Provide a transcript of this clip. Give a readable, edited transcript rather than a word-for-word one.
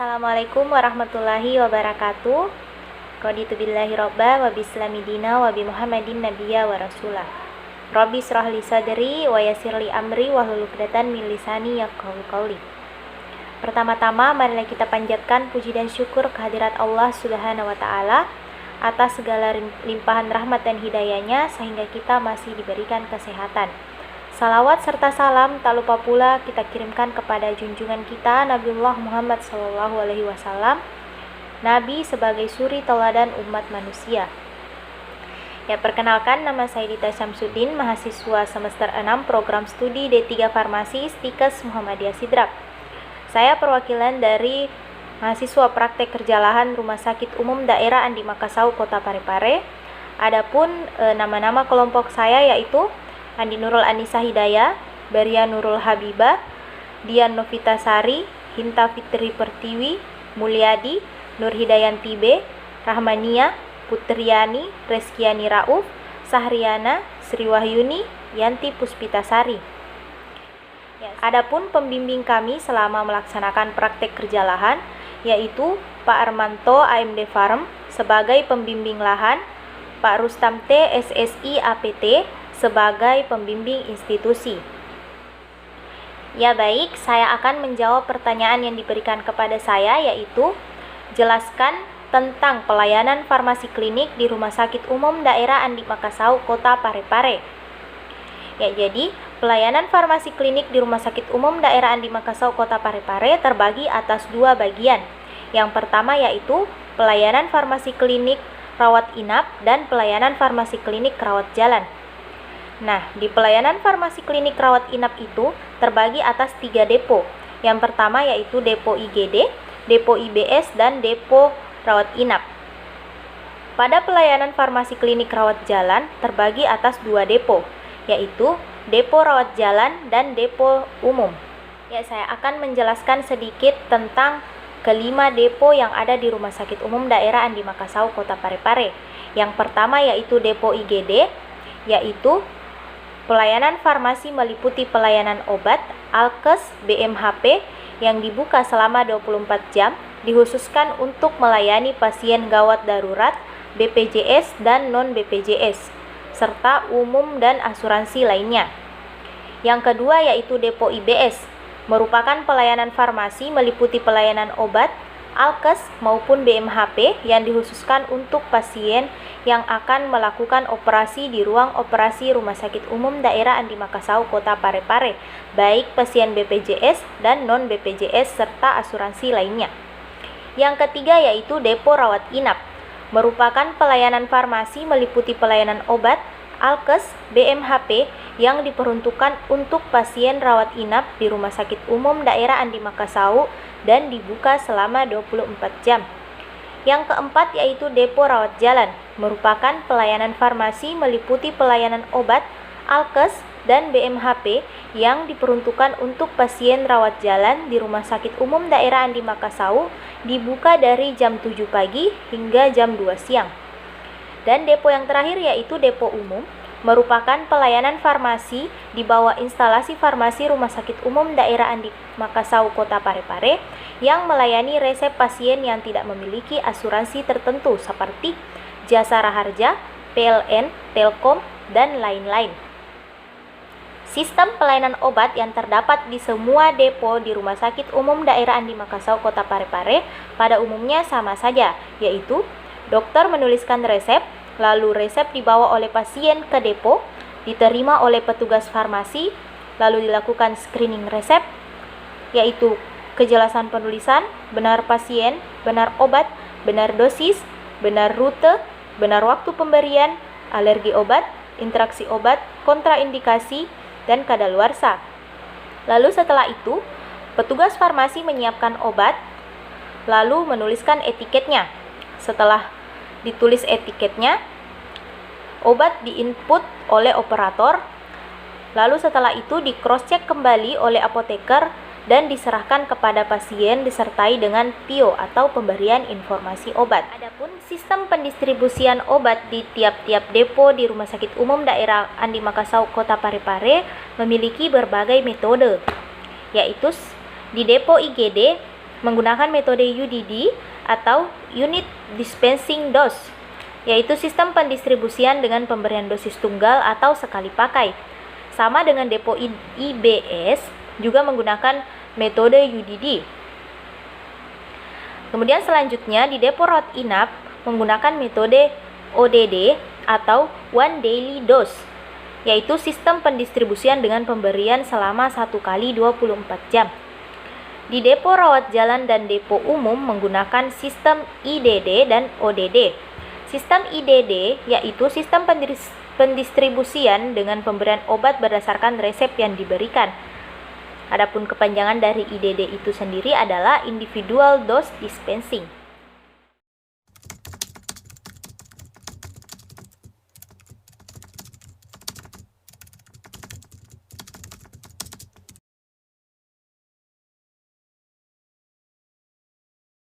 Assalamualaikum warahmatullahi wabarakatuh. Raditu billahi robba wa bislami dina wa bi Muhammadin nabiyya wa rasulah. Rabbi shrah li sadri wa yassir li amri wa hlul 'uqdatam min lisani yafqahu qawli. Pertama-tama marilah kita panjatkan puji dan syukur kehadirat Allah Subhanahu wa taala atas segala limpahan rahmat dan hidayahnya sehingga kita masih diberikan kesehatan. Salawat serta salam tak lupa pula kita kirimkan kepada junjungan kita Nabiullah Muhammad SAW, Nabi sebagai suri tauladan umat manusia. Ya, perkenalkan, nama saya Dita Syamsuddin, mahasiswa semester 6 program studi D3 Farmasi Stikes Muhammadiyah Sidrap. Saya perwakilan dari mahasiswa praktek kerja lahan Rumah Sakit Umum Daerah Andi Makassau, Kota Parepare. Adapun nama-nama kelompok saya yaitu Andi Nurul Anissa Hidayah, Baria Nurul Habibah, Dian Novitasari, Hinta Fitri Pertiwi, Mulyadi, Nur Hidayanti B, Rahmania, Putriani, Reskiani Rauf, Sahriana, Sri Wahyuni, Yanti Puspitasari. Adapun pembimbing kami selama melaksanakan praktek kerja lahan yaitu Pak Armanto AMD Farm sebagai pembimbing lahan, Pak Rustam T SSI APT sebagai pembimbing institusi. Ya baik, saya akan menjawab pertanyaan yang diberikan kepada saya yaitu jelaskan tentang pelayanan farmasi klinik di Rumah Sakit Umum Daerah Andi Makassau, Kota Parepare. Ya, jadi pelayanan farmasi klinik di Rumah Sakit Umum Daerah Andi Makassau, Kota Parepare terbagi atas dua bagian. Yang pertama yaitu pelayanan farmasi klinik rawat inap dan pelayanan farmasi klinik rawat jalan. Nah, di pelayanan farmasi klinik rawat inap itu terbagi atas 3 depo. Yang pertama yaitu depo IGD, depo IBS, dan depo rawat inap. Pada pelayanan farmasi klinik rawat jalan terbagi atas 2 depo, yaitu depo rawat jalan dan depo umum. Ya, saya akan menjelaskan sedikit tentang kelima depo yang ada di Rumah Sakit Umum Daerah Andi Makassau, Kota Parepare. Yang pertama yaitu depo IGD, yaitu pelayanan farmasi meliputi pelayanan obat, alkes, BMHP yang dibuka selama 24 jam, dikhususkan untuk melayani pasien gawat darurat, BPJS dan non-BPJS, serta umum dan asuransi lainnya. Yang kedua yaitu depo IBS, merupakan pelayanan farmasi meliputi pelayanan obat, alkes maupun BMHP yang dikhususkan untuk pasien yang akan melakukan operasi di ruang operasi Rumah Sakit Umum Daerah Andi Makassau, Kota Parepare, baik pasien BPJS dan non-BPJS serta asuransi lainnya. Yang ketiga yaitu depo rawat inap, merupakan pelayanan farmasi meliputi pelayanan obat, alkes, BMHP yang diperuntukkan untuk pasien rawat inap di Rumah Sakit Umum Daerah Andi Makassau dan dibuka selama 24 jam. Yang keempat yaitu depo rawat jalan, merupakan pelayanan farmasi meliputi pelayanan obat, alkes, dan BMHP yang diperuntukkan untuk pasien rawat jalan di Rumah Sakit Umum Daerah Andi Makassau, dibuka dari jam 7 pagi hingga jam 2 siang. Dan depo yang terakhir yaitu depo umum, merupakan pelayanan farmasi di bawah instalasi farmasi Rumah Sakit Umum Daerah Andi Makassau, Kota Parepare yang melayani resep pasien yang tidak memiliki asuransi tertentu seperti Jasa Raharja, PLN, Telkom, dan lain-lain. Sistem pelayanan obat yang terdapat di semua depo di Rumah Sakit Umum Daerah Andi Makassau, Kota Parepare pada umumnya sama saja, yaitu dokter menuliskan resep, lalu resep dibawa oleh pasien ke depo, diterima oleh petugas farmasi, lalu dilakukan screening resep, yaitu kejelasan penulisan, benar pasien, benar obat, benar dosis, benar rute, benar waktu pemberian, alergi obat, interaksi obat, kontraindikasi, dan kadaluarsa. Lalu setelah itu, petugas farmasi menyiapkan obat, lalu menuliskan etiketnya. Setelah ditulis etiketnya, obat diinput oleh operator, lalu setelah itu di cross check kembali oleh apoteker dan diserahkan kepada pasien disertai dengan PIO atau pemberian informasi obat. Adapun sistem pendistribusian obat di tiap-tiap depo di Rumah Sakit Umum Daerah Andi Makassau, Kota Parepare memiliki berbagai metode, yaitu di depo IGD menggunakan metode UDD atau Unit Dispensing Dose, yaitu sistem pendistribusian dengan pemberian dosis tunggal atau sekali pakai. Sama dengan depo IBS, juga menggunakan metode UDD. Kemudian selanjutnya di depo rawat inap menggunakan metode ODD atau One Daily Dose, yaitu sistem pendistribusian dengan pemberian selama 1 kali 24 jam. Di depo rawat jalan dan depo umum menggunakan sistem IDD dan ODD. Sistem IDD yaitu sistem pendistribusian dengan pemberian obat berdasarkan resep yang diberikan. Adapun kepanjangan dari IDD itu sendiri adalah Individual Dose Dispensing.